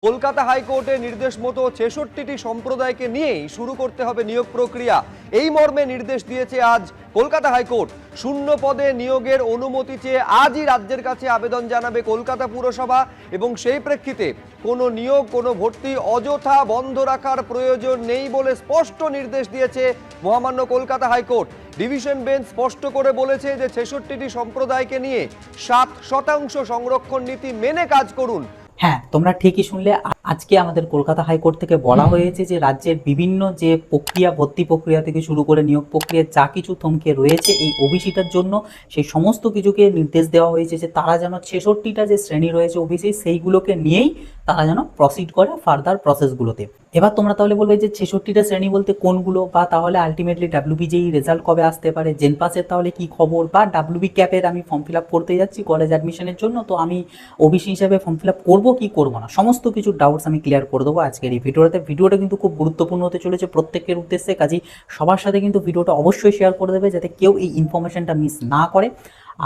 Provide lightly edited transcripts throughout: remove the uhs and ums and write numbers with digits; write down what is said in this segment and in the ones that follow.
কলকাতা হাইকোর্টের নির্দেশ মতো ৬৬টি সম্প্রদায়কে নিয়েই শুরু করতে হবে নিয়োগ প্রক্রিয়া। এই মর্মে নির্দেশ দিয়েছে আজ কলকাতা হাইকোর্ট। শূন্য পদে নিয়োগের অনুমতি চেয়ে আজই রাজ্যের কাছে আবেদন জানাবে কলকাতা পুরসভা এবং সেই প্রেক্ষিতে কোনো নিয়োগ কোনো ভর্তি অযথা বন্ধ রাখার প্রয়োজন নেই বলে স্পষ্ট নির্দেশ দিয়েছে মহামান্য কলকাতা হাইকোর্ট। ডিভিশন বেঞ্চ স্পষ্ট করে বলেছে যে ৬৬টি সম্প্রদায়কে নিয়ে ৭% সংরক্ষণ নীতি মেনে কাজ করুন। হ্যাঁ, তোমরা ঠিকই শুনলে। আজকে আমাদের কলকাতা হাইকোর্ট থেকে বলা হয়েছে যে রাজ্যের বিভিন্ন যে প্রক্রিয়া, ভর্তি প্রক্রিয়া থেকে শুরু করে নিয়োগ প্রক্রিয়া যা কিছু থমকে রয়েছে এই ওবিসিটার জন্য, সেই সমস্ত কিছুকে নির্দেশ দেওয়া হয়েছে যে তারা যেন ৬৬টা যে শ্রেণী রয়েছে ওবিসি সেইগুলোকে নিয়েই তারা যেন প্রসিড করে ফার্দার প্রসেসগুলোতে। এবার তোমরা তাহলে বলবে যে ৬৬টা শ্রেণী বলতে কোনগুলো, বা তাহলে আলটিমেটলি ডাব্লিউবিজেই রেজাল্ট কবে আসতে পারে, জেনপাসের তাহলে কি খবর, বা ডাব্লিউবি ক্যাপের আমি ফর্ম ফিল আপ করতে যাচ্ছি কলেজ অ্যাডমিশনের জন্য, তো আমি ওবিসি হিসাবে ফর্ম ফিল আপ করবো কি করবো না, সমস্ত কিছু ডাউটস আমি ক্লিয়ার করে দেবো আজকের এই ভিডিওটাতে। ভিডিওটা কিন্তু খুব গুরুত্বপূর্ণ হতে চলেছে প্রত্যেকের উদ্দেশ্যে, কাজেই সবার সাথে কিন্তু ভিডিওটা অবশ্যই শেয়ার করে দেবে যাতে কেউ এই ইনফরমেশনটা মিস না করে।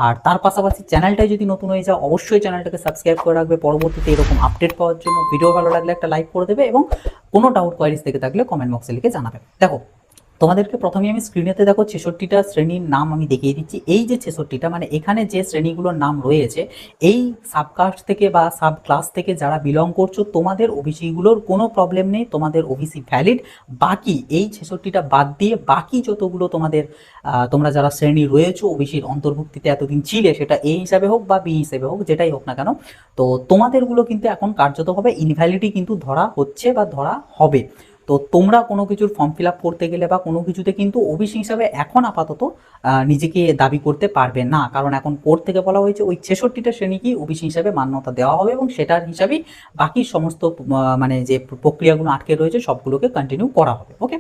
আর তার পাশাপাশি চ্যানেলটাই যদি নতুন হয়ে যাও অবশ্যই চ্যানেলটাকে সাবস্ক্রাইব করে রাখবে পরবর্তীতে এরকম আপডেট পাওয়ার জন্য। ভিডিও ভালো লাগলে একটা লাইক করে দেবে এবং কোনো ডাউট কোয়ারিজ থেকে থাকলে কমেন্ট বক্সে লিখে জানাবে। দেখো, তোমাদেরকে প্রথমে আমি স্ক্রিনেতে দেখো ৬৬টা শ্রেণীর নাম আমি দেখিয়ে দিচ্ছি। এই যে ৬৬টা মানে এখানে যে শ্রেণীগুলোর নাম রয়েছে, এই সাবকাস্ট থেকে বা সাব ক্লাস থেকে যারা বিলং করছো তোমাদের ওবিসিগুলোর কোনো প্রবলেম নেই, তোমাদের ওবিসি ভ্যালিড। বাকি এই ৬৬টা বাদ দিয়ে বাকি যতগুলো তোমাদের তোমরা যারা শ্রেণী রয়েছো ওবিসির অন্তর্ভুক্তিতে এতদিন ছিলে, সেটা এ হিসাবে হোক বা বি হিসাবে হোক, যেটাই হোক না কেন, তো তোমাদেরগুলো কিন্তু এখন কার্যতভাবে ইনভ্যালিডি কিন্তু ধরা হচ্ছে বা ধরা হবে। তো তোমরা কোনো কিছুর ফর্ম ফিল আপ করতে গেলে বা কোনো কিছুতে কিন্তু ওবিসি হিসাবে এখন আপাতত নিজেকে দাবি করতে পারবে না, কারণ এখন কোর্ট থেকে বলা হয়েছে ওই ৬৬টা শ্রেণীকেই ওবিসি হিসাবে মান্যতা দেওয়া হবে এবং সেটার হিসাবেই বাকি সমস্ত মানে যে প্রক্রিয়াগুলো আটকে রয়েছে সবগুলোকে কন্টিনিউ করা হবে। ওকে,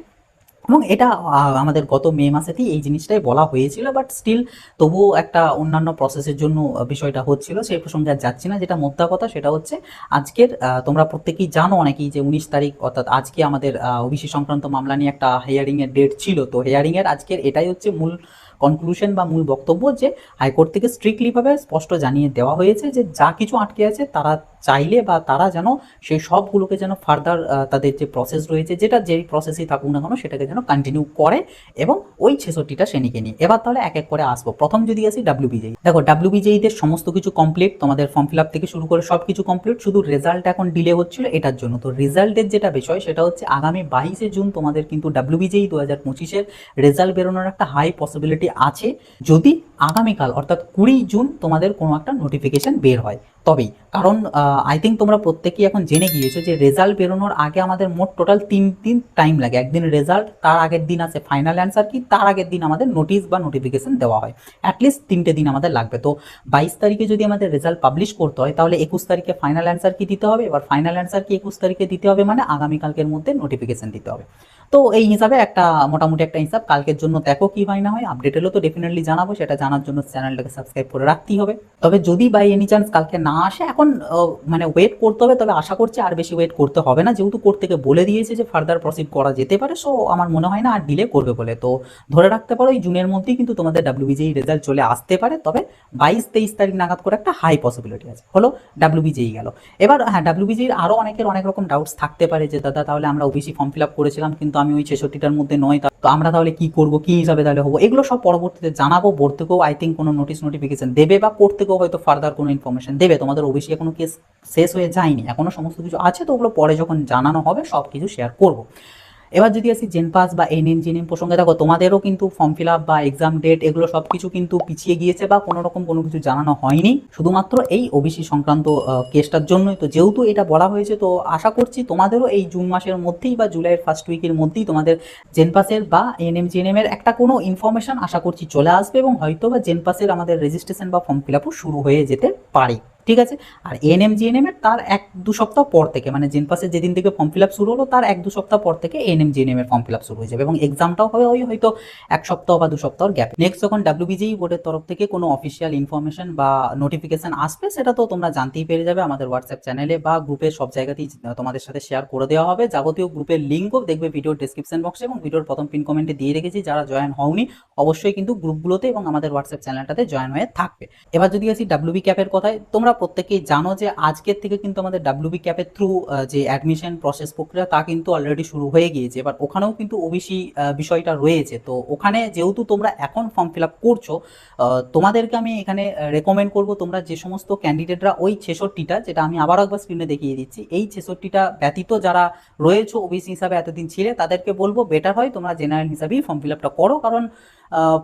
এবং এটা আমাদের গত মে মাসেতেই এই জিনিসটাই বলা হয়েছিল, বাট স্টিল তবুও একটা অন্যান্য প্রসেসের জন্য বিষয়টা হচ্ছিল, সেই প্রসঙ্গে আর যাচ্ছি না। যেটা মোদ্দা কথা সেটা হচ্ছে আজকের তোমরা প্রত্যেকেই জানো অনেকেই যে ১৯ তারিখ অর্থাৎ আজকে আমাদের ওবিসি সংক্রান্ত মামলা নিয়ে একটা হিয়ারিংয়ের ডেট ছিল। তো হিয়ারিংয়ের আজকের এটাই হচ্ছে মূল কনক্লুশন বা মূল বক্তব্য, যে হাইকোর্ট থেকে স্ট্রিক্টলিভাবে স্পষ্ট জানিয়ে দেওয়া হয়েছে যে যা কিছু আটকে আছে তারা চাইলে বা তারা যেন সেই সবগুলোকে যেন ফার্দার তাদের যে প্রসেস রয়েছে, যেটা যেই প্রসেসই থাকুক না কেন সেটাকে যেন কন্টিনিউ করে এবং ওই ৬৬টা শ্রেণীকে নিয়ে। এবার তাহলে এক এক করে আসবো। প্রথম যদি আসি ডাব্লিউবিজেই, দেখো ডাব্লিউবিজেইদের সমস্ত কিছু কমপ্লিট, তোমাদের ফর্ম ফিল আপ থেকে শুরু করে সব কিছু কমপ্লিট, শুধু রেজাল্ট এখন ডিলে হচ্ছিল এটার জন্য। তো রেজাল্টের যেটা বিষয় সেটা হচ্ছে আগামী ২২শে জুন তোমাদের কিন্তু ডাব্লিউবিজেই ২০২৫-এর রেজাল্ট বেরোনোর একটা হাই পসিবিলিটি আছে, যদি আগামীকাল অর্থাৎ ২০ জুন তোমাদের কোনো একটা নোটিফিকেশন বের হয় তবেই। কারণ আই থিঙ্ক তোমরা প্রত্যেকেই এখন জেনে গিয়েছো যে রেজাল্ট বেরোনোর আগে আমাদের মোট টোটাল ৩ দিন টাইম লাগে। একদিন রেজাল্ট, তার আগের দিন আছে ফাইনাল অ্যান্সার কি, তার আগের দিন আমাদের নোটিশ বা নোটিফিকেশন দেওয়া হয়। অ্যাটলিস্ট ৩টে দিন আমাদের লাগবে। তো ২২ তারিখে যদি আমাদের রেজাল্ট পাবলিশ করতে হয় তাহলে ২১ তারিখে ফাইনাল অ্যান্সার কি দিতে হবে, এবার ফাইনাল অ্যান্সার কি ২১ তারিখে দিতে হবে, মানে আগামীকালকের মধ্যে নোটিফিকেশন দিতে হবে। তো এই হিসাবে একটা মোটামুটি একটা হিসাব কালকের জন্য দেখো কি হয় না হয়। আপডেট এলো তো ডেফিনেটলি জানাবো, সেটা জানার জন্য চ্যানেলটাকে সাবস্ক্রাইব করে রাখতেই হবে। তবে যদি বাই এনি চান্স কালকে না আসে, এখন মানে ওয়েট করতে হবে, তবে আশা করছি আর বেশি ওয়েট করতে হবে না, যেহেতু কোর্ট থেকে বলে দিয়েছে যে ফার্দার প্রসিড করা যেতে পারে। সো আমার মনে হয় না আর ডিলে করবে বলে। তো ধরে রাখতে পারো এই জুনের মধ্যেই কিন্তু তোমাদের ডাব্লিউবিজেই রেজাল্ট চলে আসতে পারে, তবে ২২-২৩ তারিখ নাগাদ করে একটা হাই পসিবিলিটি আছে। হলো ডাব্লিউবিজেই গেল। এবার হ্যাঁ, ডাব্লিউবিজের আরও অনেকের অনেক রকম ডাউটস থাকতে পারে যে দাদা তাহলে আমরা ওবিসি ফর্ম ফিল আপ করেছিলাম কিন্তু আমি ওই ৬৬টার মধ্যে নয়, তো আমরা তাহলে কি করবো, কি হিসাবে তাহলে হবো, এগুলো সব পরবর্তীতে জানাবো। বোর্ড থেকেও আই থিঙ্ক কোনো নোটিফিকেশন দেবে বা কোর্ট থেকেও হয়তো ফার্দার কোনো ইনফরমেশন দেবে। তোমাদের ওবিসি এখনো কেস শেষ হয়ে যায়নি, এখনো সমস্ত কিছু আছে, তো ওগুলো পরে যখন জানানো হবে সব কিছু শেয়ার করবো। এবার যদি আসি জেনপাস বা এনএম জিএনএম প্রসঙ্গে, দেখো তোমাদেরও কিন্তু ফর্ম ফিল আপ বা এক্সাম ডেট এগুলো সব কিছু কিন্তু পিছিয়ে গিয়েছে বা কোনো রকম কোনো কিছু জানানো হয়নি, শুধুমাত্র এই ওবিসি সংক্রান্ত কেসটার জন্যই। তো যেহেতু এটা বলা হয়েছে, তো আশা করছি তোমাদেরও এই জুন মাসের মধ্যেই বা জুলাইয়ের ফার্স্ট উইকের মধ্যেই তোমাদের জেনপাসের বা এনএম জিএনএম এর একটা কোনো ইনফরমেশন আশা করছি চলে আসবে, এবং হয়তো বা জেনপাসের আমাদের রেজিস্ট্রেশন বা ফর্ম ফিল আপও শুরু হয়ে যেতে পারে। ঠিক আছে। আর এএনএম জিএনএম এর তার ১-২ সপ্তাহ পর থেকে, মানে জেনপাসের যেদিন থেকে ফর্ম ফিল আপ শুরু হলো তার ১-২ সপ্তাহ পর থেকে এএনএম জিএনএম এর ফর্ম ফিল আপ শুরু হয়ে যাবে, এবং এক্সামটাও হবে ওই হয়তো ১ সপ্তাহ বা ২ সপ্তাহর গ্যাপ। নেক্সট যখন ডাব্লিউবিজেই বোর্ডের তরফ থেকে কোনো অফিসিয়াল ইনফরমেশন বা নোটিফিকেশন আসবে, সেটা তো তোমরা জানতেই পেরে যাবে আমাদের হোয়াটসঅ্যাপ চ্যানেলে বা গ্রুপের সব জায়গাতেই তোমাদের সাথে শেয়ার করে দেওয়া হবে। যাবতীয় গ্রুপের লিঙ্কও দেখবে ভিডিওর ডেসক্রিপশন বক্সে এবং ভিডিওর প্রথম পিন কমেন্টে দিয়ে রেখেছি। যারা জয়েন হওনি অবশ্যই কিন্তু গ্রুপগুলোতে এবং আমাদের হোয়াটসঅ্যাপ চ্যানেলটাতে জয়েন হয়ে থাকবে। এবার যদি আসি ডাব্লিউবি ক্যাপের কথায়, তোমরা প্রত্যেকেই জানো যে আজকের থেকে কিন্তু আমাদের ডাব্লিউবি ক্যাপের থ্রু যে অ্যাডমিশন প্রসেস প্রক্রিয়া তা কিন্তু অলরেডি শুরু হয়ে গিয়েছে। এবার ওখানেও কিন্তু ওবিসি বিষয়টা রয়েছে। তো ওখানে যেহেতু তোমরা এখন ফর্ম ফিল আপ করছো, তোমাদেরকে আমি এখানে রেকমেন্ড করব তোমরা যে সমস্ত ক্যান্ডিডেটরা ওই 66টা, যেটা আমি আবার একবার স্ক্রিনে দেখিয়ে দিচ্ছি, এই 66টা ব্যতীত যারা রয়েছে ওবিসি হিসাবে এতদিন ছিলে, তাদেরকে বলবো বেটার হয় তোমরা জেনারেল হিসাবেই ফর্ম ফিল আপটা করো। কারণ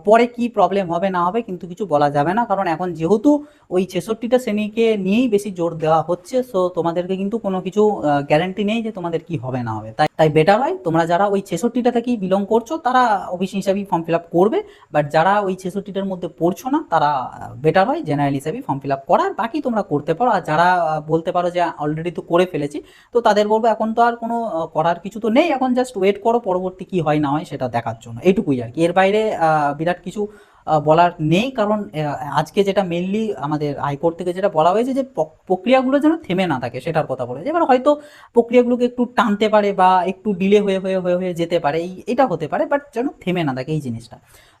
পরে কি প্রবলেম হবে না হবে কিন্তু কিছু বলা যাবে না, কারণ এখন যেহেতু ওই 66টা শ্রেণীকে নিয়েই বেশি জোর দেওয়া হচ্ছে, সো তোমাদেরকে কিন্তু কোনো কিছু গ্যারান্টি নেই যে তোমাদের কি হবে না হবে। তাই বেটার হয় তোমরা যারা ওই 66টা থেকেই বিলং করছো তারা ওবিসি হিসাবেই ফর্ম ফিল আপ করবে, বাট যারা ওই 66টার মধ্যে পড়ছো না তারা বেটার হয় জেনারেল হিসাবেই ফর্ম ফিল আপ করার, বাকি তোমরা করতে পারো। আর যারা বলতে পারো যে অলরেডি তো করে ফেলেছি, তো তাদের বলবো এখন তো আর কোনো করার কিছু তো নেই, এখন জাস্ট ওয়েট করো পরবর্তী কি হয় না হয় সেটা দেখার জন্য, এইটুকুই আর কি। এর বাইরে বিরাট কিছু বলার নেই, কারণ আজকে যেটা মেনলি আমাদের হাইকোর্ট থেকে যেটা বলা হয়েছে যে প্রক্রিয়াগুলো যেন থেমে না থাকে সেটার কথা বলেছে। এবার হয়তো প্রক্রিয়াগুলোকে একটু টানতে পারে বা একটু ডিলে হয়ে হয়ে হয়ে হয়ে যেতে পারে, এটা হতে পারে, বাট যেন থেমে না থাকে এই জিনিসটা।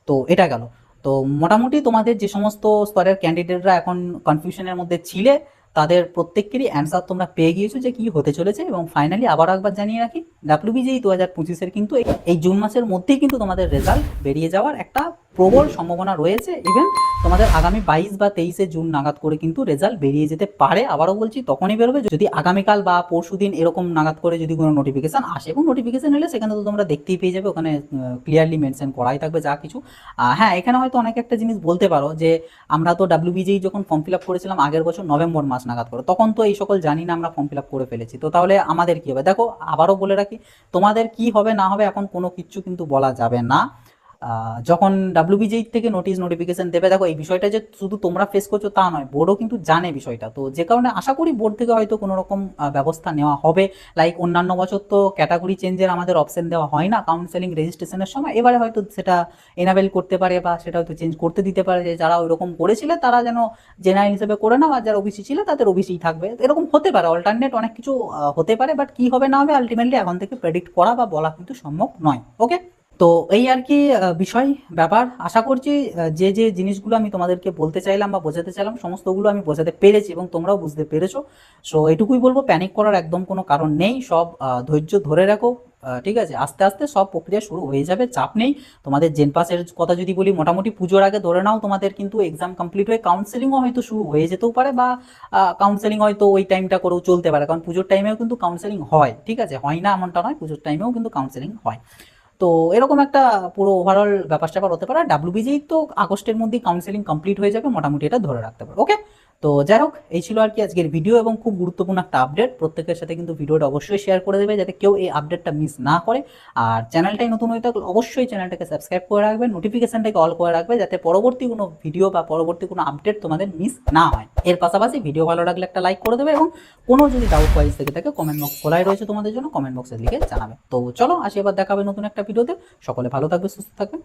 তো এটা গেল। তো মোটামুটি তোমাদের যে সমস্ত স্তরের ক্যান্ডিডেটরা এখন কনফিউশনের মধ্যে ছিলে, তাদের প্রত্যেকেরই অ্যান্সার তোমরা পেয়ে গিয়েছো যে কি হতে চলেছে। এবং ফাইনালি আবার একবার জানিয়ে রাখি, ডাব্লিউবিজেই 2025-এর কিন্তু এই জুন মাসের মধ্যেই কিন্তু তোমাদের রেজাল্ট বেরিয়ে যাওয়ার একটা প্রবল সম্ভাবনা রয়েছে। ইভেন তোমাদের আগামী 22 বা 23 জুন নাগাদ করে কিন্তু রেজাল্ট বেরিয়ে যেতে পারে। আবারও বলছি, তখনই বেরোবে যদি আগামীকাল বা পরশুদিন এরকম নাগাদ করে যদি কোনো নোটিফিকেশন আসে, এবং নোটিফিকেশন এলে সেখানে তো তোমরা দেখতেই পেয়ে যাবে, ওখানে ক্লিয়ারলি মেনশন করাই থাকবে যা কিছু। হ্যাঁ, এখানে হয়তো অনেক একটা জিনিস বলতে পারো যে আমরা তো ডাব্লিউবিজেই যখন ফর্ম ফিল আপ করেছিলাম আগের বছর নভেম্বর মাস নাগাদ করে, তখন তো এই সকল জানি না আমরা ফর্ম ফিল আপ করে ফেলেছি, তো তাহলে আমাদের কি হবে? দেখো, আবারও বলে রাখি, তোমাদের কি হবে না হবে এখন কোনো কিছু কিন্তু বলা যাবে না। যখন ডাব্লিউবিজেই থেকে নোটিফিকেশন দেবে, দেখো এই বিষয়টা যে শুধু তোমরা ফেস করছো তা নয়, বোর্ডও কিন্তু জানে বিষয়টা। তো যে কারণে আশা করি বোর্ড থেকে হয়তো কোনো রকম ব্যবস্থা নেওয়া হবে। লাইক অন্যান্য বছর তো ক্যাটাগরি চেঞ্জের আমাদের অপশন দেওয়া হয় না কাউন্সেলিং রেজিস্ট্রেশনের সময়, এবারে হয়তো সেটা এনাবেল করতে পারে বা সেটা হয়তো চেঞ্জ করতে দিতে পারে, যে যারা ওইরকম করেছিল তারা যেন জেনারেল হিসেবে করে নাও, আর যারা ওবিসি ছিল তাদের ওবিসি থাকবে, এরকম হতে পারে। অল্টারনেট অনেক কিছু হতে পারে, বাট কি হবে না হবে আলটিমেটলি এখন থেকে প্রেডিক্ট করা বা বলা কিন্তু সম্ভব নয়। ওকে, তো এই আর কি বিষয় ব্যাপার। আশা করছি যে যে জিনিসগুলো আমি তোমাদেরকে বলতে চাইলাম বা বোঝাতে চাইলাম সমস্তগুলো আমি বোঝাতে পেরেছি এবং তোমরাও বুঝতে পেরেছো। সো এটুকুই বলবো, প্যানিক করার একদম কোনো কারণ নেই, সব ধৈর্য ধরে রাখো। ঠিক আছে, আস্তে আস্তে সব প্রক্রিয়া শুরু হয়ে যাবে, চাপ নেই। তোমাদের জেনপাসের কথা যদি বলি, মোটামুটি পুজোর আগে ধরে নাও তোমাদের কিন্তু এক্সাম কমপ্লিট হয়ে কাউন্সেলিংও হয়তো শুরু হয়ে যেতেও পারে, বা কাউন্সেলিং হয়তো ওই টাইমটা করেও চলতে পারে, কারণ পুজোর টাইমেও কিন্তু কাউন্সেলিং হয়। ঠিক আছে, হয় না এমনটা নয়, পুজোর টাইমেও কিন্তু কাউন্সেলিং হয়। তো এরকম একটা পুরো ওভারঅল ব্যাপার স্যাপার হতে পারে। ডাব্লিউবিজেই তো আগস্টের মধ্যেই কাউন্সেলিং কমপ্লিট হয়ে যাবে, মোটামুটি এটা ধরে রাখতে পারো। ওকে, তো যাই হোক, এই ছিল আর কি আজকের ভিডিও, এবং খুব গুরুত্বপূর্ণ একটা আপডেট। প্রত্যেকের সাথে কিন্তু ভিডিওটা অবশ্যই শেয়ার করে দেবে যাতে কেউ এই আপডেটটা মিস না করে। আর চ্যানেলটাই নতুন হয়ে থাকলে অবশ্যই চ্যানেলটাকে সাবস্ক্রাইব করে রাখবে, নোটিফিকেশনটাকে অল করে রাখবে, যাতে পরবর্তী কোনো ভিডিও বা পরবর্তী কোনো আপডেট তোমাদের মিস না হয়। এর পাশাপাশি ভিডিও ভালো লাগলে একটা লাইক করে দেবে, এবং কোনো যদি ডাউট ওয়াইজ থেকে থাকে কমেন্ট বক্স খোলাই রয়েছে তোমাদের জন্য, কমেন্ট বক্সে লিখে জানাবে। তো চলো আসি, এবার দেখাবে নতুন একটা ভিডিওতে। সকলে ভালো থাকবে, সুস্থ থাকবে।